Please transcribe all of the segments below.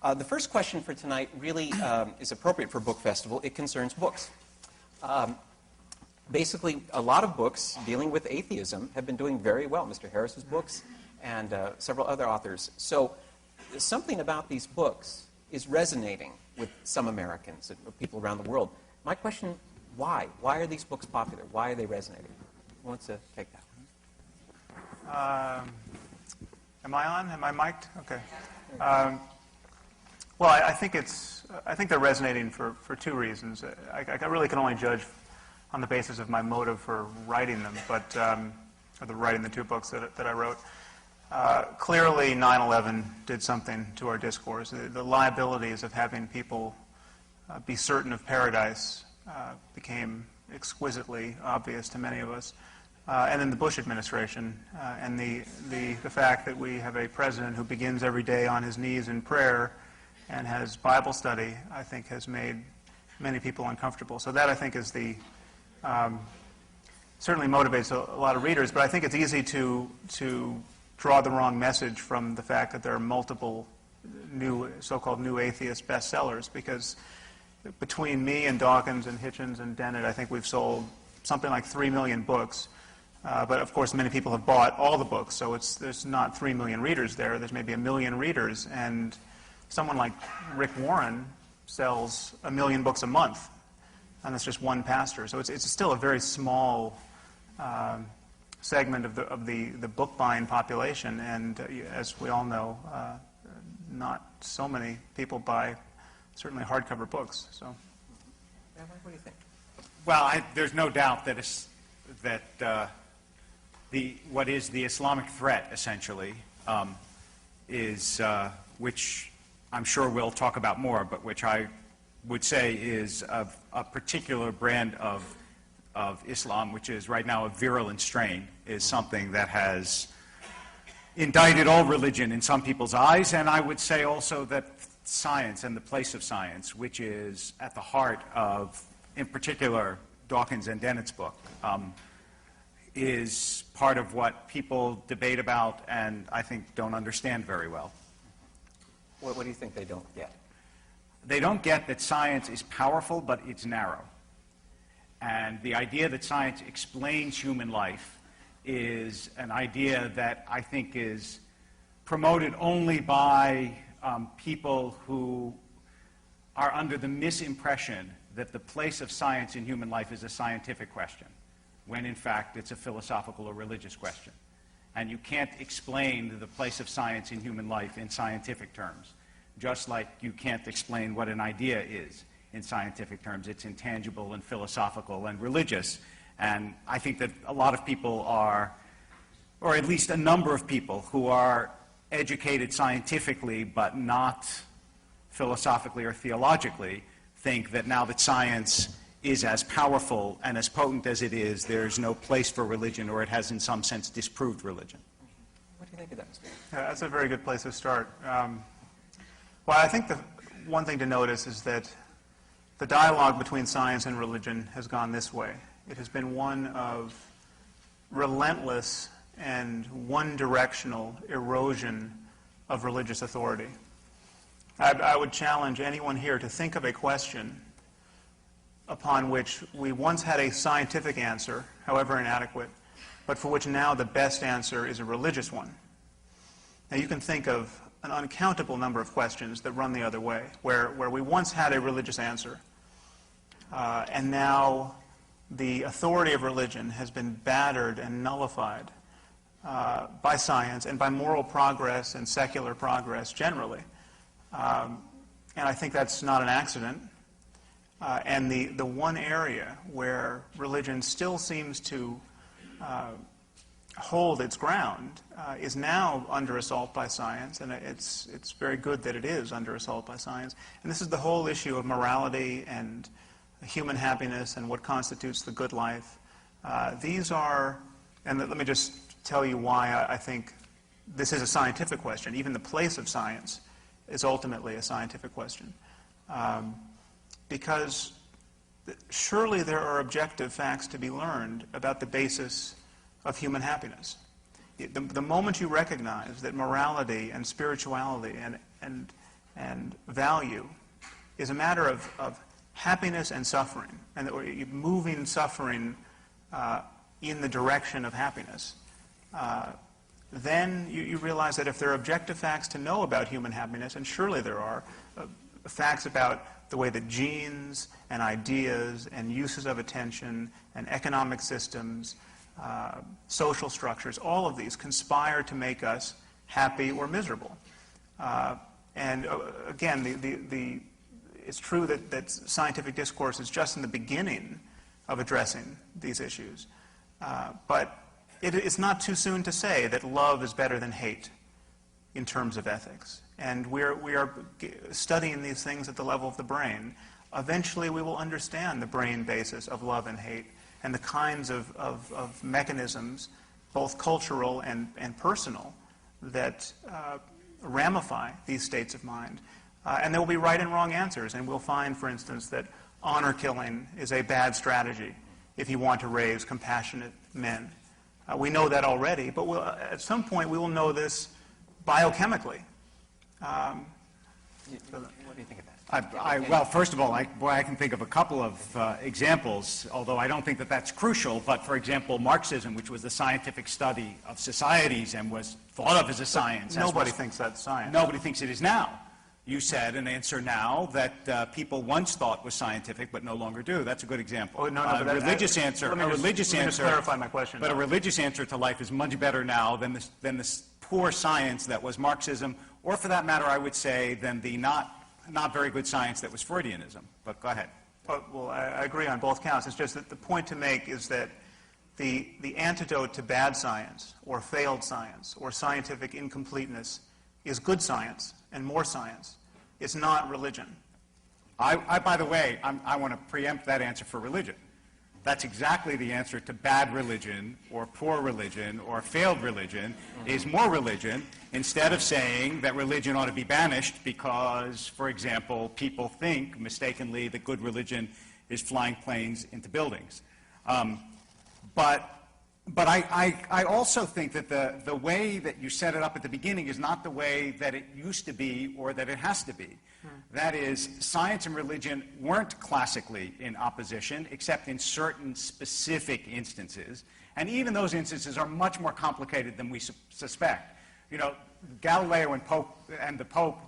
The first question for tonight really is appropriate for a book festival. It concerns books. Basically, a lot of books dealing with atheism have been doing very well. Mr. Harris's books and several other authors. So something about these books is resonating with some Americans and people around the world. My question, why? Why are these books popular? Why are they resonating? Who wants to take that one? Am I on? Am I mic'd? Okay. Well, I think they're resonating for two reasons. I really can only judge on the basis of my motive for writing them, but or writing the two books that I wrote. Clearly, 9/11 did something to our discourse. The liabilities of having people be certain of paradise became exquisitely obvious to many of us. And then the Bush administration and the fact that we have a president who begins every day on his knees in prayer and has Bible study, I think, has made many people uncomfortable. So that, I think, is the certainly motivates a lot of readers, but I think it's easy to draw the wrong message from the fact that there are multiple new, so-called new atheist bestsellers, because between me and Dawkins and Hitchens and Dennett, I think we've sold something like 3 million books. But of course, many people have bought all the books, so there's not 3 million readers there. There's maybe 1 million readers, and someone like Rick Warren sells 1 million books a month, and that's just one pastor. So it's still a very small segment of the book buying population, and as we all know, not so many people buy certainly hardcover books. So, what do you think? Well, there's no doubt that what is the Islamic threat, essentially, is which I'm sure we'll talk about more, but which I would say is a particular brand of Islam, which is right now a virulent strain, is something that has indicted all religion in some people's eyes, and I would say also that science and the place of science, which is at the heart of, in particular, Dawkins and Dennett's book, is part of what people debate about and I think don't understand very well. What do you think they don't get? They don't get that science is powerful, but it's narrow. And the idea that science explains human life is an idea that I think is promoted only by people who are under the misimpression that the place of science in human life is a scientific question, when in fact it's a philosophical or religious question. And you can't explain the place of science in human life in scientific terms, just like you can't explain what an idea is in scientific terms. It's intangible and philosophical and religious. And I think that a lot of people are, or at least a number of people who are educated scientifically but not philosophically or theologically, think that now that science is as powerful and as potent as it is, there's no place for religion, or it has in some sense disproved religion. What do you think of that, Mr. Yeah, that's a very good place to start. Well, I think the one thing to notice is that the dialogue between science and religion has gone this way. It has been one of relentless and one-directional erosion of religious authority. I would challenge anyone here to think of a question upon which we once had a scientific answer, however inadequate, but for which now the best answer is a religious one. Now you can think of an uncountable number of questions that run the other way, where we once had a religious answer, and now the authority of religion has been battered and nullified by science and by moral progress and secular progress generally. And I think that's not an accident. And the one area where religion still seems to hold its ground is now under assault by science, and it's very good that it is under assault by science. And this is the whole issue of morality and human happiness and what constitutes the good life. These are, and let me just tell you why I think this is a scientific question. Even the place of science is ultimately a scientific question. Because surely there are objective facts to be learned about the basis of human happiness. The moment you recognize that morality and spirituality and and value is a matter of happiness and suffering, and that we're moving suffering in the direction of happiness, then you realize that if there are objective facts to know about human happiness, and surely there are, facts about the way that genes and ideas and uses of attention and economic systems, social structures, all of these conspire to make us happy or miserable. And again, it's true that scientific discourse is just in the beginning of addressing these issues. But it's not too soon to say that love is better than hate in terms of ethics. And we are studying these things at the level of the brain. Eventually we will understand the brain basis of love and hate and the kinds of mechanisms, both cultural and personal, that ramify these states of mind. And there will be right and wrong answers. And we'll find, for instance, that honor killing is a bad strategy if you want to raise compassionate men. We know that already, but at some point we will know this biochemically. What do you think of that? Well, first of all, I can think of a couple of examples, although I don't think that that's crucial. But, for example, Marxism, which was the scientific study of societies and was thought of as a science. Nobody thinks that's science. Nobody thinks it is now. You said an answer now that people once thought was scientific but no longer do. That's a good example. Oh, no, a religious answer. Let me just clarify my question. But a religious answer to life is much better now than this poor science that was Marxism, or for that matter, I would say, than the not very good science that was Freudianism. But go ahead. Well, I agree on both counts. It's just that the point to make is that the antidote to bad science or failed science or scientific incompleteness is good science and more science. It's not religion. By the way, I want to preempt that answer for religion. That's exactly the answer to bad religion or poor religion or failed religion is more religion, instead of saying that religion ought to be banished because, for example, people think mistakenly that good religion is flying planes into buildings. But I also think that the way that you set it up at the beginning is not the way that it used to be or that it has to be. That is, science and religion weren't classically in opposition, except in certain specific instances. And even those instances are much more complicated than we suspect. You know, Galileo and the Pope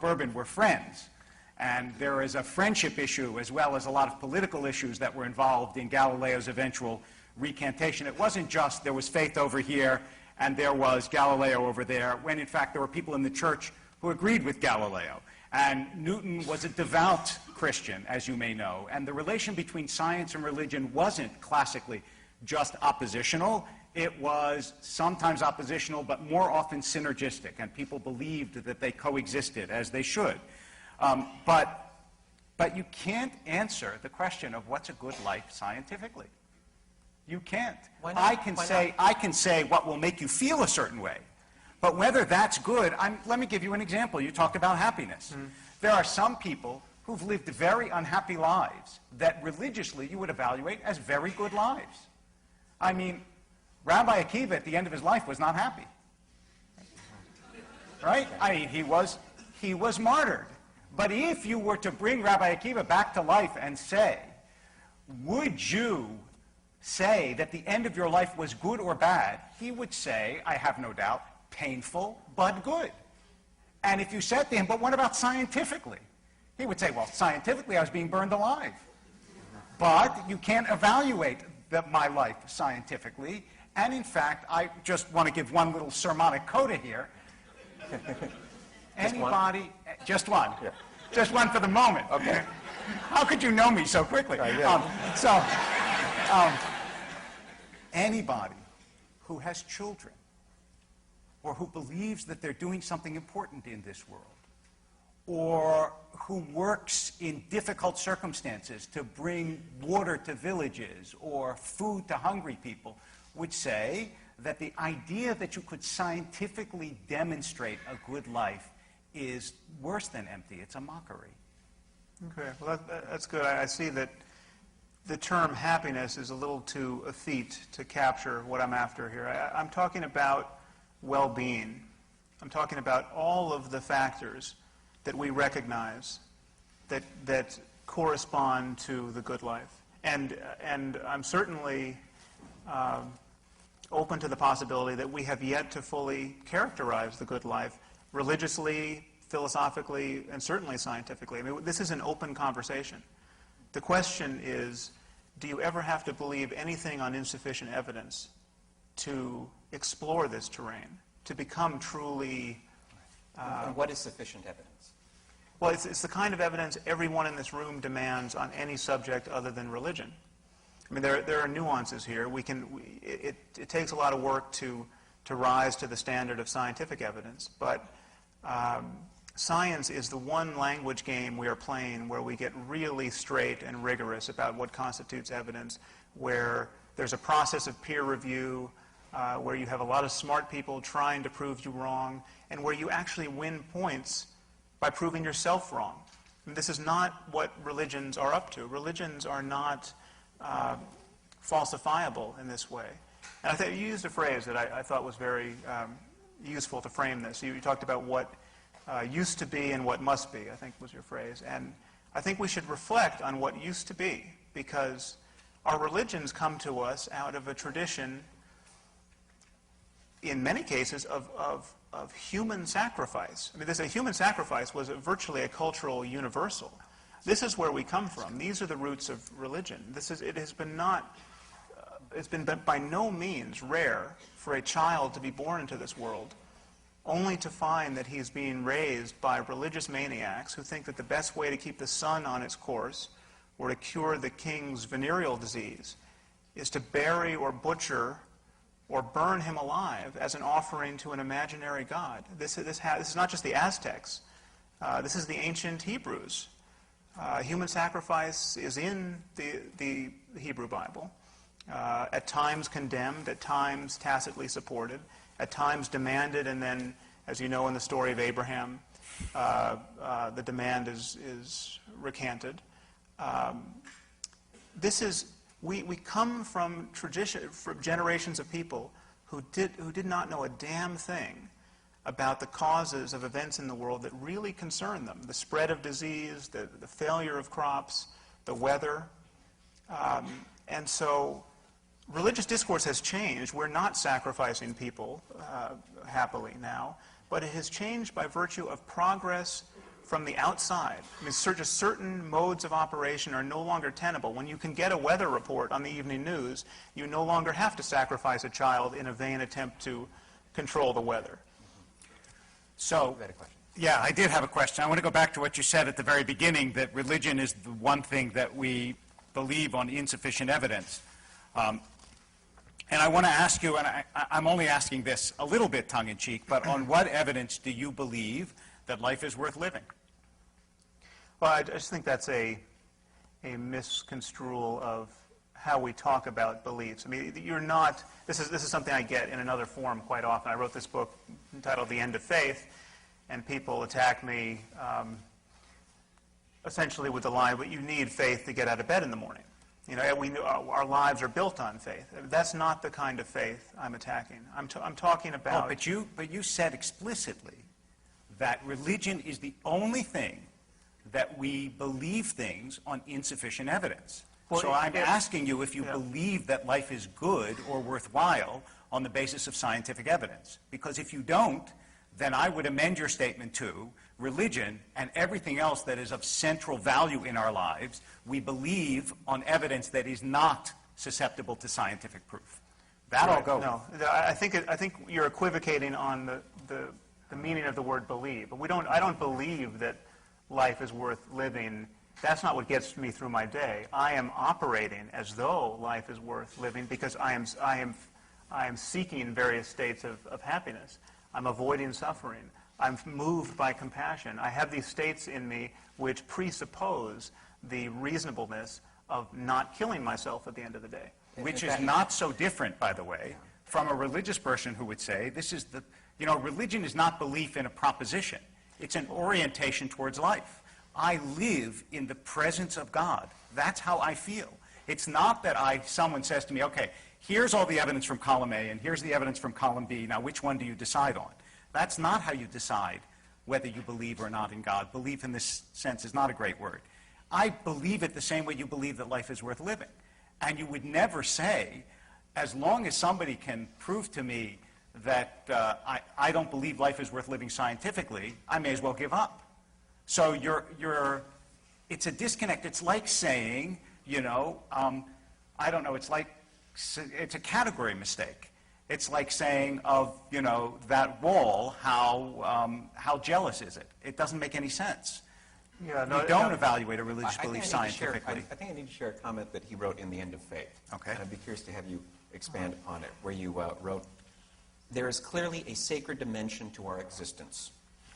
Urban, were friends. And there is a friendship issue as well as a lot of political issues that were involved in Galileo's eventual recantation. It wasn't just there was faith over here and there was Galileo over there, when in fact there were people in the church who agreed with Galileo. And Newton was a devout Christian, as you may know. And the relation between science and religion wasn't classically just oppositional. It was sometimes oppositional, but more often synergistic. And people believed that they coexisted, as they should. But you can't answer the question of what's a good life scientifically. You can't. Why not? I can say what will make you feel a certain way. But whether that's good, let me give you an example. You talked about happiness. There are some people who've lived very unhappy lives that religiously you would evaluate as very good lives. I mean, Rabbi Akiva at the end of his life was not happy. Right? I mean, he was martyred. But if you were to bring Rabbi Akiva back to life and say, would you say that the end of your life was good or bad, he would say, I have no doubt, painful but good. And if you said to him, but what about scientifically? He would say, well, scientifically I was being burned alive. But you can't evaluate my life scientifically. And in fact, I just want to give one little sermonic coda here. Anybody, just one. Yeah. Just one for the moment. Okay. How could you know me so quickly? Anybody who has children or who believes that they're doing something important in this world, or who works in difficult circumstances to bring water to villages or food to hungry people, would say that the idea that you could scientifically demonstrate a good life is worse than empty. It's a mockery. Okay, well, that's good. I see that the term happiness is a little too effete to capture what I'm after here. I'm talking about well-being. I'm talking about all of the factors that we recognize that correspond to the good life. And I'm certainly open to the possibility that we have yet to fully characterize the good life religiously, philosophically, and certainly scientifically. I mean, this is an open conversation. The question is, do you ever have to believe anything on insufficient evidence to explore this terrain, to become truly... and what is sufficient evidence? Well, it's the kind of evidence everyone in this room demands on any subject other than religion. I mean, there are nuances here. It takes a lot of work to rise to the standard of scientific evidence, but science is the one language game we are playing where we get really straight and rigorous about what constitutes evidence, where there's a process of peer review, where you have a lot of smart people trying to prove you wrong, and where you actually win points by proving yourself wrong. And this is not what religions are up to. Religions are not falsifiable in this way. And I think you used a phrase that I thought was very useful to frame this. You talked about what used to be and what must be, I think was your phrase. And I think we should reflect on what used to be, because our religions come to us out of a tradition, in many cases, of human sacrifice. I mean, a human sacrifice was virtually a cultural universal. This is where we come from. These are the roots of religion. It's been by no means rare for a child to be born into this world only to find that he's being raised by religious maniacs who think that the best way to keep the sun on its course or to cure the king's venereal disease is to bury or butcher or burn him alive as an offering to an imaginary god. This is not just the Aztecs. This is the ancient Hebrews. Human sacrifice is in the Hebrew Bible, at times condemned, at times tacitly supported, at times demanded, and then, as you know in the story of Abraham, the demand is recanted. We come from generations of people who did not know a damn thing about the causes of events in the world that really concern them: the spread of disease, the failure of crops, the weather. And so religious discourse has changed. We're not sacrificing people happily now, but it has changed by virtue of progress from the outside. I mean, just certain modes of operation are no longer tenable. When you can get a weather report on the evening news, you no longer have to sacrifice a child in a vain attempt to control the weather. So, yeah, I did have a question. I want to go back to what you said at the very beginning, that religion is the one thing that we believe on insufficient evidence. And I want to ask you, and I'm only asking this a little bit tongue-in-cheek, but on what evidence do you believe that life is worth living? Well, I just think that's a misconstrual of how we talk about beliefs. I mean, this is something I get in another form quite often. I wrote this book entitled The End of Faith, and people attack me essentially with the line, but you need faith to get out of bed in the morning. You know, our lives are built on faith. That's not the kind of faith I'm attacking. I'm talking about... Oh, but you said explicitly that religion is the only thing that we believe things on insufficient evidence. Well, so I'm asking you if you believe that life is good or worthwhile on the basis of scientific evidence. Because if you don't, then I would amend your statement to religion and everything else that is of central value in our lives, we believe on evidence that is not susceptible to scientific proof. That I'll go with. No, I think you're equivocating on the meaning of the word believe. But I don't believe that life is worth living. That's not what gets me through my day. I am operating as though life is worth living because I am seeking various states of happiness. I'm avoiding suffering. I'm moved by compassion. I have these states in me which presuppose the reasonableness of not killing myself at the end of the day. Which is not so different, by the way, from a religious person who would say, religion is not belief in a proposition. It's an orientation towards life. I live in the presence of God. That's how I feel. It's not that someone says to me, okay, here's all the evidence from column A and here's the evidence from column B. Now, which one do you decide on? That's not how you decide whether you believe or not in God. Belief in this sense is not a great word. I believe it the same way you believe that life is worth living. And you would never say, as long as somebody can prove to me that I don't believe life is worth living scientifically, I may as well give up. So it's a disconnect. It's like saying, you know, I don't know, it's a category mistake. It's like saying of, you know, that wall, how jealous is it? It doesn't make any sense. Yeah, no, you don't evaluate a religious belief scientifically. I think I need to share a comment that he wrote in The End of Faith. Okay. And I'd be curious to have you expand upon it, where you wrote, "There is clearly a sacred dimension to our existence,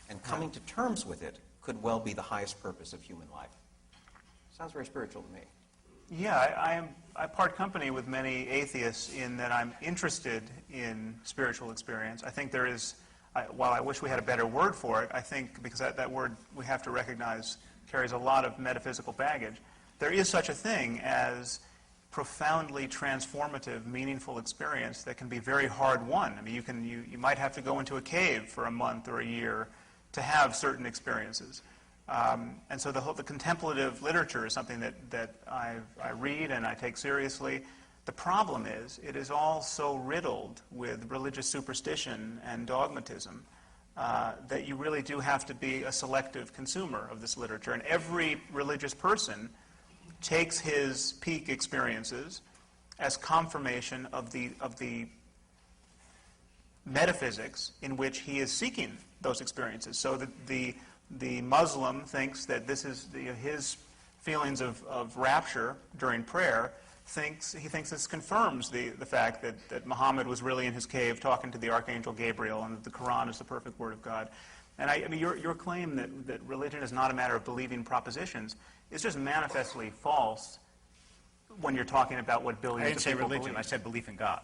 and coming to terms with it could well be the highest purpose of human life." Sounds very spiritual to me. Yeah, I part company with many atheists in that I'm interested in spiritual experience. I think there is, while I wish we had a better word for it, I think because that word we have to recognize carries a lot of metaphysical baggage, there is such a thing as profoundly transformative, meaningful experience that can be very hard-won. I mean, you might have to go into a cave for a month or a year to have certain experiences. And so the contemplative literature is something that I read and I take seriously. The problem is, it is all so riddled with religious superstition and dogmatism that you really do have to be a selective consumer of this literature. And every religious person takes his peak experiences as confirmation of the metaphysics in which he is seeking those experiences. So the Muslim thinks that this is his feelings of rapture during prayer. He thinks this confirms the fact that Muhammad was really in his cave talking to the Archangel Gabriel and that the Quran is the perfect word of God. And I mean, your claim that religion is not a matter of believing propositions is just manifestly false when you're talking about what billions of people I didn't say religion, believe. I said belief in God.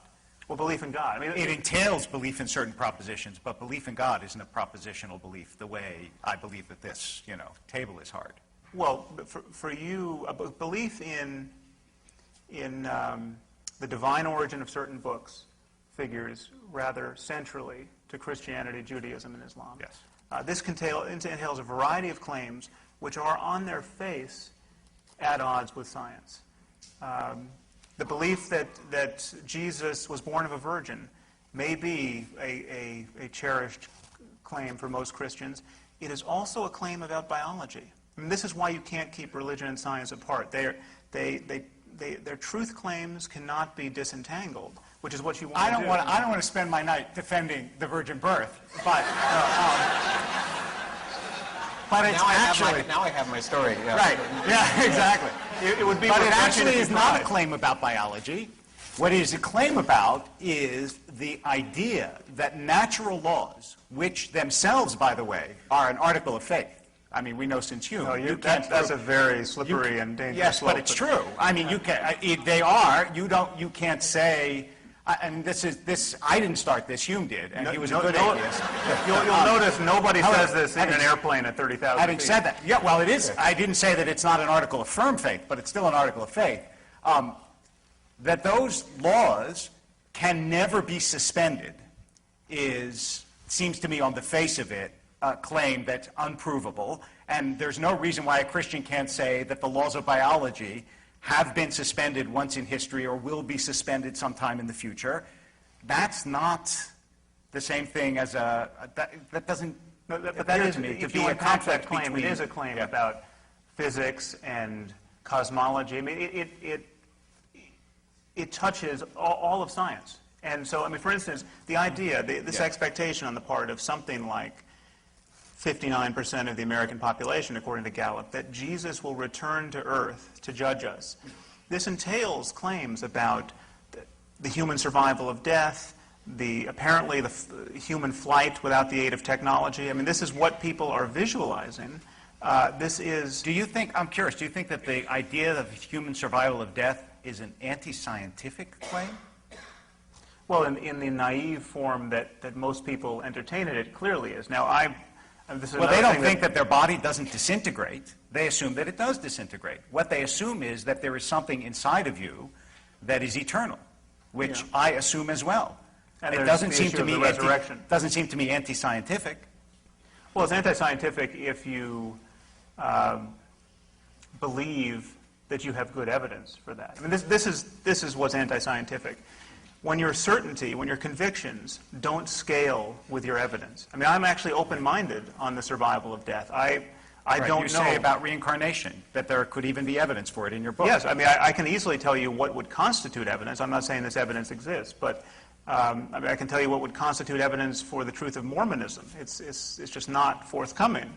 Well, belief in God. I mean, it entails belief in certain propositions, but belief in God isn't a propositional belief the way I believe that this, you know, table is hard. Well, for you, a belief in the divine origin of certain books figures rather centrally to Christianity, Judaism, and Islam. Yes. This entails a variety of claims which are on their face at odds with science. The belief that Jesus was born of a virgin may be a cherished claim for most Christians. It is also a claim about biology. I mean, this is why you can't keep religion and science apart. Their truth claims cannot be disentangled, which is what you want to do. I don't want to spend my night defending the virgin birth, but it's now I have my story. Yeah. Right. Yeah, exactly. It would be. But it actually is not a claim about biology. What it is a claim about is the idea that natural laws, which themselves, by the way, are an article of faith. I mean, we know since Hume. No, that's a very slippery and dangerous Yes, slope. but it's true. I mean, you can. They are. You can't say. And this. I didn't start this. Hume did, and he was a good atheist. You'll notice nobody says this in an airplane at 30,000 feet. Having said that, yeah, well, it is. I didn't say that it's not an article of firm faith, but it's still an article of faith. That those laws can never be suspended seems to me, on the face of it, a claim that's unprovable. And there's no reason why a Christian can't say that the laws of biology have been suspended once in history or will be suspended sometime in the future. That's not the same thing as that doesn't appear to me to be a conflict claim. between. It is a claim about physics and cosmology. I mean, it touches all of science. And so, I mean, for instance, the idea, this expectation on the part of something like 59% of the American population, according to Gallup, that Jesus will return to Earth to judge us. This entails claims about the human survival of death, apparently the human flight without the aid of technology. I mean, this is what people are visualizing. Do you think, I'm curious, do you think that the idea of human survival of death is an anti-scientific claim? Well, in the naive form that most people entertain it clearly is. Now, they don't think that their body doesn't disintegrate. They assume that it does disintegrate. What they assume is that there is something inside of you that is eternal, which I assume as well. And it doesn't seem to me resurrection. doesn't seem to me anti-scientific. Well, it's anti-scientific if you believe that you have good evidence for that. I mean, this is what's anti-scientific. When your certainty, when your convictions don't scale with your evidence. I mean, I'm actually open-minded on the survival of death. I Right, don't you know. say about reincarnation, that there could even be evidence for it in your book. Yes, I mean, I can easily tell you what would constitute evidence. I'm not saying this evidence exists, but I mean, I can tell you what would constitute evidence for the truth of Mormonism. It's just not forthcoming.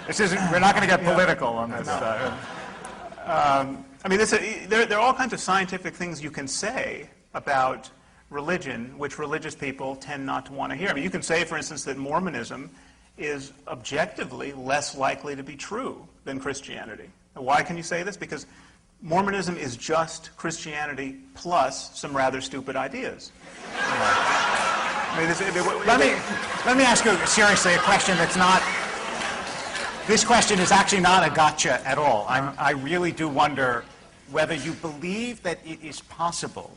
This isn't, we're not going to get political on this. I mean, there are all kinds of scientific things you can say about religion, which religious people tend not to want to hear. I mean, you can say, for instance, that Mormonism is objectively less likely to be true than Christianity. Why can you say this? Because Mormonism is just Christianity plus some rather stupid ideas. Let me ask you seriously a question that's not. This question is actually not a gotcha at all. I really do wonder whether you believe that it is possible,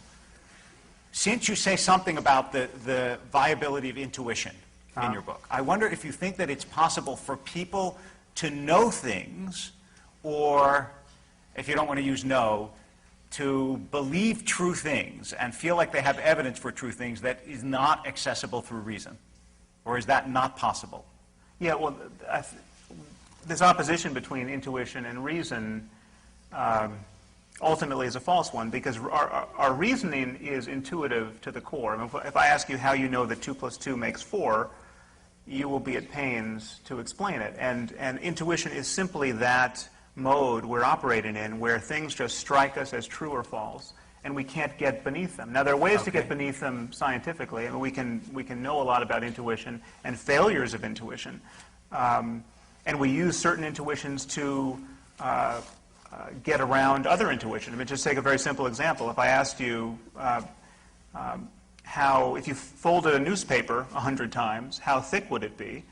since you say something about the viability of intuition in your book. I wonder if you think that it's possible for people to know things, or, if you don't want to use know, to believe true things and feel like they have evidence for true things that is not accessible through reason. Or is that not possible? Yeah, well, this opposition between intuition and reason ultimately is a false one, because our reasoning is intuitive to the core. I mean, if I ask you how you know that 2 + 2 makes 4, you will be at pains to explain it. And intuition is simply that mode we're operating in, where things just strike us as true or false, and we can't get beneath them. Now, there are ways to get beneath them scientifically. I mean, we can know a lot about intuition and failures of intuition, and we use certain intuitions to get around other intuition. I mean, just take a very simple example. If I asked you how, if you folded a newspaper 100 times, how thick would it be?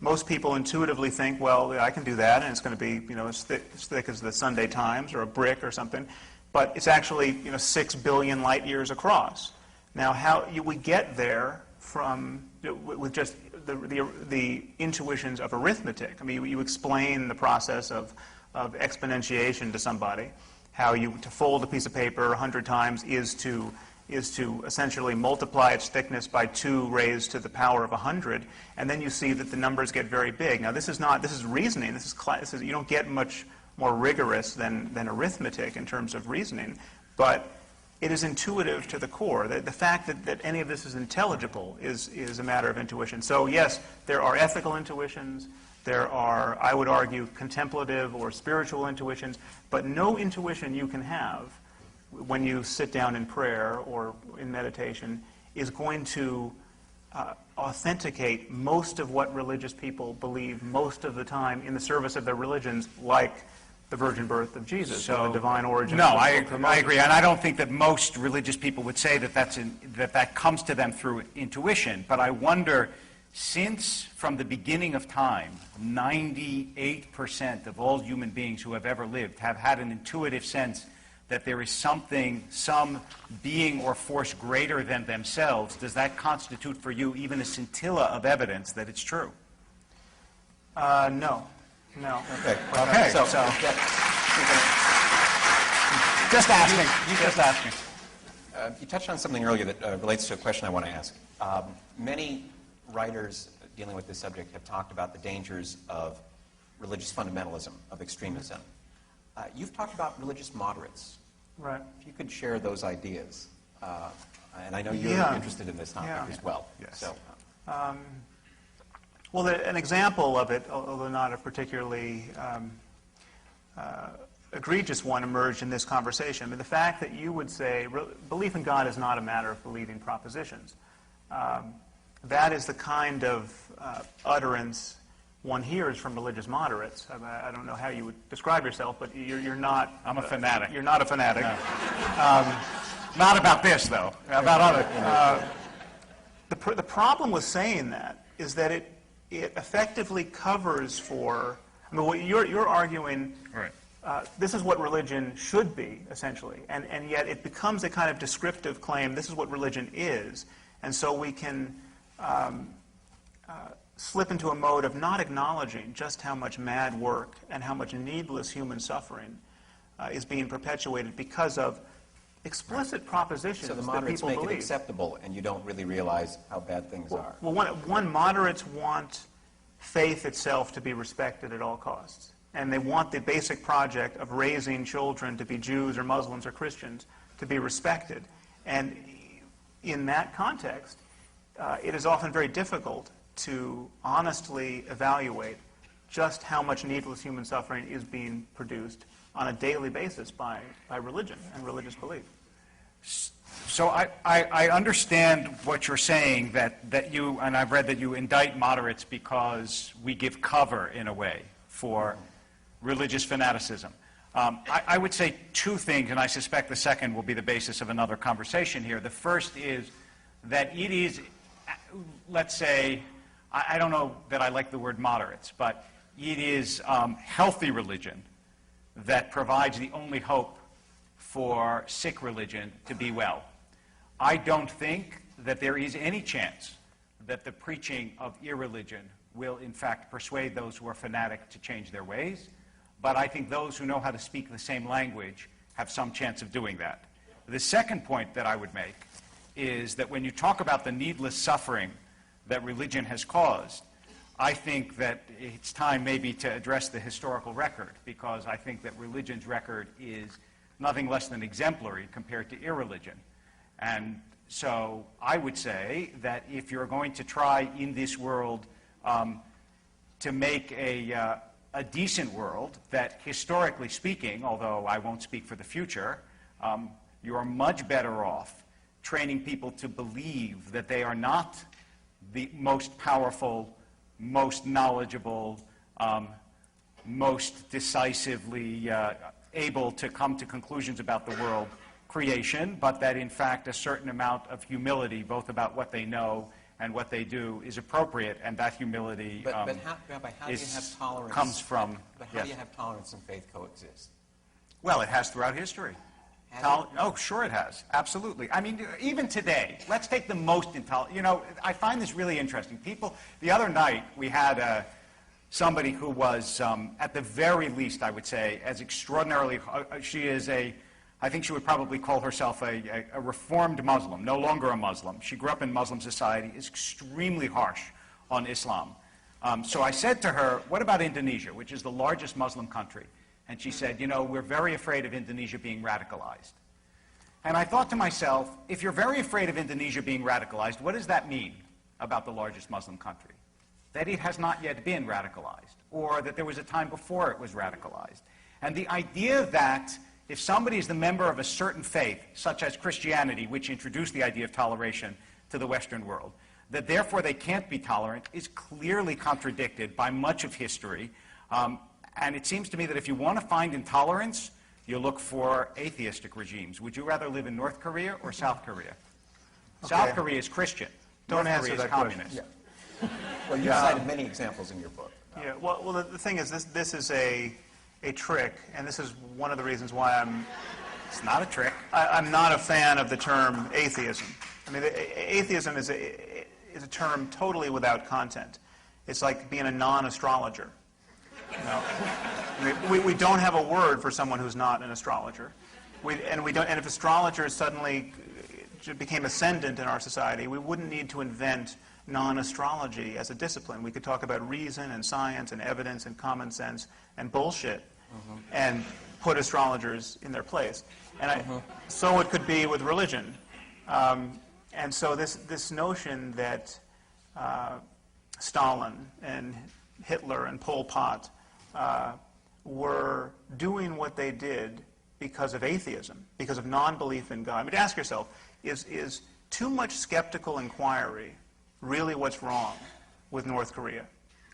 Most people intuitively think, well, I can do that, and it's going to be, as thick as the Sunday Times or a brick or something. But it's actually, 6 billion light years across. Now, how we get there from with just the intuitions of arithmetic. I mean, you explain the process of exponentiation to somebody. How to fold a piece of paper 100 times is to essentially multiply its thickness by 2 raised to the power of 100, and then you see that the numbers get very big. Now, this is reasoning. This is you don't get much more rigorous than arithmetic in terms of reasoning, but it is intuitive to the core. The fact that any of this is intelligible is a matter of intuition. So yes, there are ethical intuitions. There are, I would argue, contemplative or spiritual intuitions, but no intuition you can have when you sit down in prayer or in meditation is going to authenticate most of what religious people believe most of the time in the service of their religions, like the virgin birth of Jesus, or the divine origin. No, I agree, and I don't think that most religious people would say that that comes to them through intuition. But I wonder, since from the beginning of time, 98% of all human beings who have ever lived have had an intuitive sense that there is something, some being or force greater than themselves, does that constitute for you even a scintilla of evidence that it's true? No. Okay. So just asking. Just asking. You touched on something earlier that relates to a question I want to ask. Many writers dealing with this subject have talked about the dangers of religious fundamentalism, of extremism. You've talked about religious moderates. Right. If you could share those ideas, and I know you're interested in this topic as well. Yes. So, well, an example of it, although not a particularly egregious one, emerged in this conversation. I mean, the fact that you would say belief in God is not a matter of believing propositions. That is the kind of utterance one hears from religious moderates. I don't know how you would describe yourself, but you're not... I'm a fanatic. You're not a fanatic. No. Not about this, though. About other... The problem with saying that is that it effectively covers for... I mean, what you're arguing... Right. This is what religion should be, essentially. And yet it becomes a kind of descriptive claim, this is what religion is. And so we can slip into a mode of not acknowledging just how much mad work and how much needless human suffering is being perpetuated because of explicit propositions So the that moderates people make believe. it acceptable, and you don't really realize how bad things are. Well, one, moderates want faith itself to be respected at all costs. And they want the basic project of raising children to be Jews or Muslims or Christians to be respected. And in that context, it is often very difficult to honestly evaluate just how much needless human suffering is being produced on a daily basis by religion and religious belief. So I understand what you're saying, that you, and I've read that you indict moderates because we give cover, in a way, for religious fanaticism. I would say two things, and I suspect the second will be the basis of another conversation here. The first is that it is, let's say, I don't know that I like the word moderates, but it is healthy religion that provides the only hope for sick religion to be well. I don't think that there is any chance that the preaching of irreligion will, in fact, persuade those who are fanatic to change their ways, but I think those who know how to speak the same language have some chance of doing that. The second point that I would make is that when you talk about the needless suffering that religion has caused, I think that it's time maybe to address the historical record, because I think that religion's record is nothing less than exemplary compared to irreligion. And so I would say that if you're going to try in this world to make a decent world, that historically speaking, although I won't speak for the future, you are much better off training people to believe that they are not the most powerful, most knowledgeable, most decisively able to come to conclusions about the world creation, but that in fact a certain amount of humility, both about what they know and what they do, is appropriate, and that humility But how, Rabbi, how do you have tolerance? comes from. But how do you have tolerance and faith coexist? Well, it has throughout history. Oh, sure it has. Absolutely. I mean, even today, let's take the most intolerant. You know, I find this really interesting. People, the other night, we had somebody who was, at the very least, I would say, as extraordinarily, she is I think she would probably call herself a reformed Muslim, no longer a Muslim. She grew up in Muslim society, is extremely harsh on Islam. So I said to her, what about Indonesia, which is the largest Muslim country? And she said, you know, we're very afraid of Indonesia being radicalized. And I thought to myself, if you're very afraid of Indonesia being radicalized, what does that mean about the largest Muslim country? That it has not yet been radicalized, or that there was a time before it was radicalized. And the idea that if somebody is the member of a certain faith, such as Christianity, which introduced the idea of toleration to the Western world, that therefore they can't be tolerant, is clearly contradicted by much of history. And it seems to me that if you want to find intolerance, you look for atheistic regimes. Would you rather live in North Korea or South Korea? Okay. South Korea is Christian. Don't North answer Korea is that communist. question. Yeah. Well, you cited many examples in your book. Yeah. Well, the thing is, this is a trick, and this is one of the reasons why It's not a trick. I'm not a fan of the term atheism. I mean, atheism is a term totally without content. It's like being a non-astrologer. You know? I mean, we don't have a word for someone who's not an astrologer. And if astrologers suddenly became ascendant in our society, we wouldn't need to invent non-astrology as a discipline. We could talk about reason and science and evidence and common sense and bullshit and put astrologers in their place. And so it could be with religion. And so this notion that Stalin and Hitler and Pol Pot were doing what they did because of atheism, because of non-belief in God. I mean, ask yourself, is too much skeptical inquiry really what's wrong with North Korea?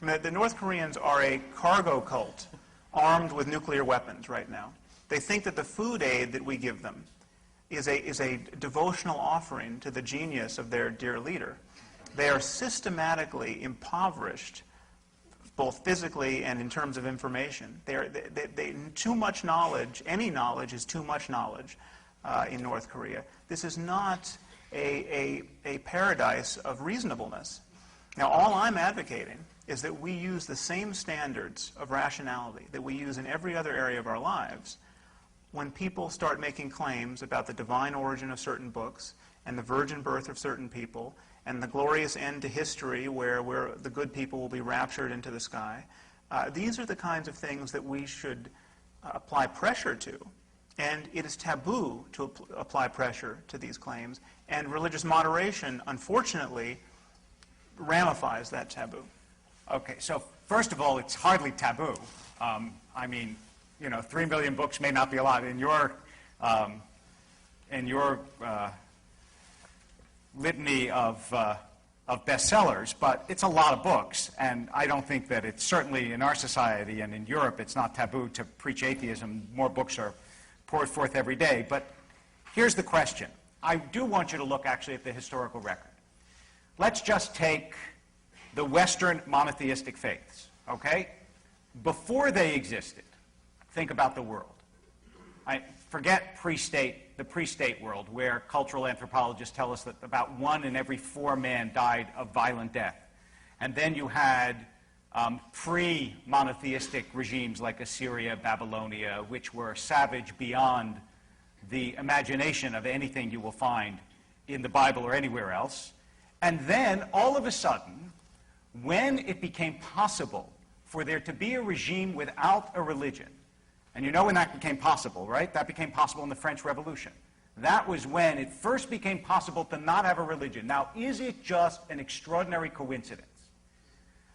I mean, the North Koreans are a cargo cult armed with nuclear weapons right now. They think that the food aid that we give them is a devotional offering to the genius of their dear leader. They are systematically impoverished, both physically and in terms of information. Too much knowledge, any knowledge is too much knowledge in North Korea. This is not a paradise of reasonableness. Now, all I'm advocating is that we use the same standards of rationality that we use in every other area of our lives when people start making claims about the divine origin of certain books and the virgin birth of certain people and the glorious end to history where the good people will be raptured into the sky. These are the kinds of things that we should apply pressure to. And it is taboo to apply pressure to these claims. And religious moderation, unfortunately, ramifies that taboo. Okay, so first of all, it's hardly taboo. I mean, 3 million books may not be a lot in your litany of bestsellers, but it's a lot of books, and I don't think that it's certainly in our society and in Europe it's not taboo to preach atheism. More books are poured forth every day. But here's the question. I do want you to look actually at the historical record. Let's just take the Western monotheistic faiths, okay? Before they existed, think about the world. Forget the pre-state world, where cultural anthropologists tell us that about 1 in every 4 men died of violent death. And then you had pre-monotheistic regimes like Assyria, Babylonia, which were savage beyond the imagination of anything you will find in the Bible or anywhere else. And then, all of a sudden, when it became possible for there to be a regime without a religion, and you know when that became possible, right? That became possible in the French Revolution. That was when it first became possible to not have a religion. Now, is it just an extraordinary coincidence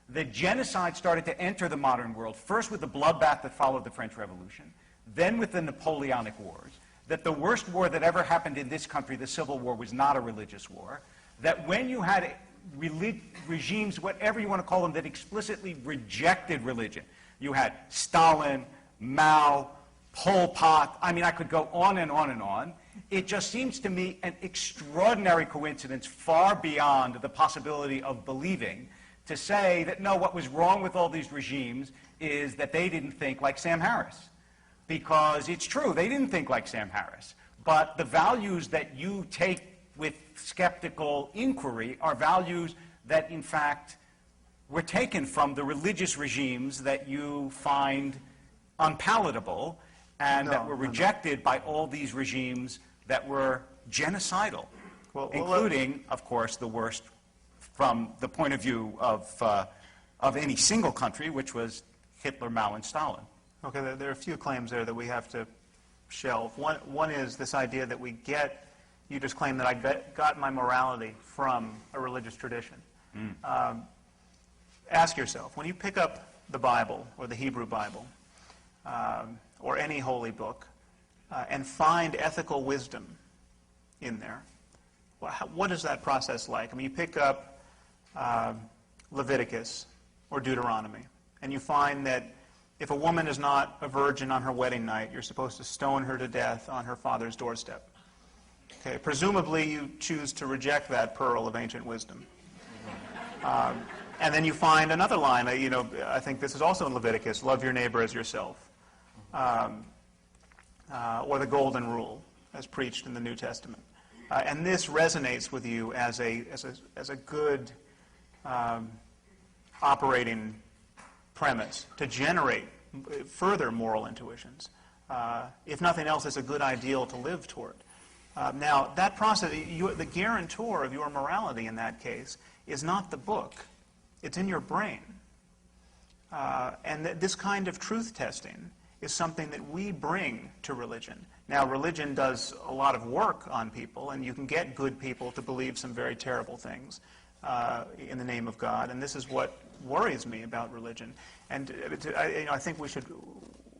that genocide started to enter the modern world, first with the bloodbath that followed the French Revolution, then with the Napoleonic Wars, that the worst war that ever happened in this country, the Civil War, was not a religious war, that when you had regimes, whatever you want to call them, that explicitly rejected religion, you had Stalin, Mao, Pol Pot, I mean, I could go on and on and on. It just seems to me an extraordinary coincidence, far beyond the possibility of believing, to say that, no, what was wrong with all these regimes is that they didn't think like Sam Harris. Because it's true, they didn't think like Sam Harris. But the values that you take with skeptical inquiry are values that, in fact, were taken from the religious regimes that you find unpalatable and that were rejected by all these regimes that were genocidal, including, of course, the worst from the point of view of any single country, which was Hitler, Mao, and Stalin. Okay, there are a few claims there that we have to shelve. One is this idea that you just claim that I got my morality from a religious tradition. Ask yourself, when you pick up the Bible or the Hebrew Bible or any holy book and find ethical wisdom in there, what is that process like? I mean, you pick up Leviticus or Deuteronomy, and you find that if a woman is not a virgin on her wedding night, you're supposed to stone her to death on her father's doorstep. Okay, presumably you choose to reject that pearl of ancient wisdom. And then you find another line, I think this is also in Leviticus, love your neighbor as yourself. Or the golden rule, as preached in the New Testament. And this resonates with you as a good operating premise to generate further moral intuitions. If nothing else, it's a good ideal to live toward. Now, that process, the guarantor of your morality in that case is not the book. It's in your brain. And this kind of truth testing is something that we bring to religion. Now, religion does a lot of work on people, and you can get good people to believe some very terrible things in the name of God, and this is what worries me about religion. And I think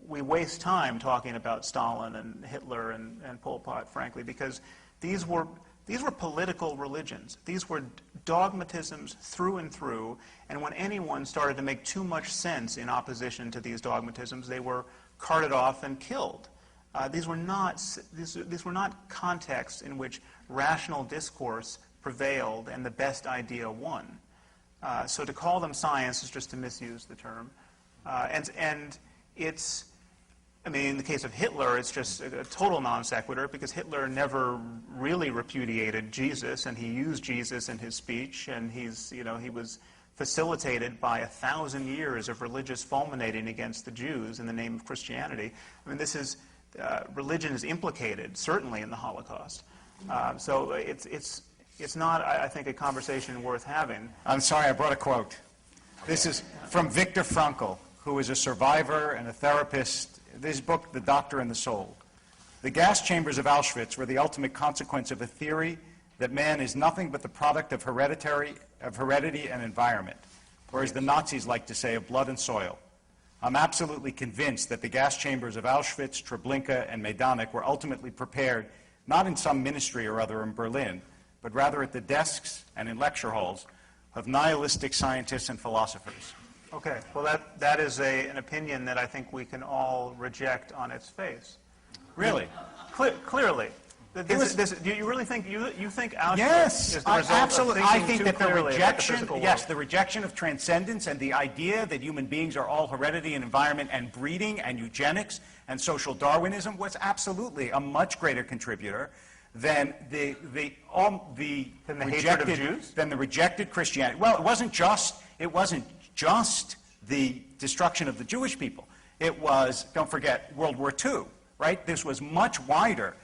we waste time talking about Stalin and Hitler and Pol Pot, frankly, because these were political religions. These were dogmatisms through and through, and when anyone started to make too much sense in opposition to these dogmatisms, they were carted off and killed. These were not contexts in which rational discourse prevailed and the best idea won. So to call them science is just to misuse the term. And it's, I mean, in the case of Hitler, it's just a total non sequitur because Hitler never really repudiated Jesus, and he used Jesus in his speech, and he was facilitated by 1,000 years of religious fulminating against the Jews in the name of Christianity. I mean, this is, religion is implicated, certainly, in the Holocaust. So it's not, I think, a conversation worth having. I'm sorry, I brought a quote. This is from Viktor Frankl, who is a survivor and a therapist. This book, The Doctor and the Soul. The gas chambers of Auschwitz were the ultimate consequence of a theory that man is nothing but the product of heredity and environment, or as the Nazis like to say, of blood and soil. I'm absolutely convinced that the gas chambers of Auschwitz, Treblinka, and Majdanek were ultimately prepared not in some ministry or other in Berlin, but rather at the desks and in lecture halls of nihilistic scientists and philosophers. Okay, well, that is an opinion that I think we can all reject on its face. Really? Clearly. Do you really think you think Auschwitz yes, is the result absolutely. of I thinking think too that the clearly about the rejection, physical world? yes, the rejection of transcendence and the idea that human beings are all heredity and environment and breeding and eugenics and social Darwinism was absolutely a much greater contributor than the hatred of Jews? Than the rejected Christianity. Well, it wasn't just the destruction of the Jewish people. It was, don't forget, World War II, right? This was much wider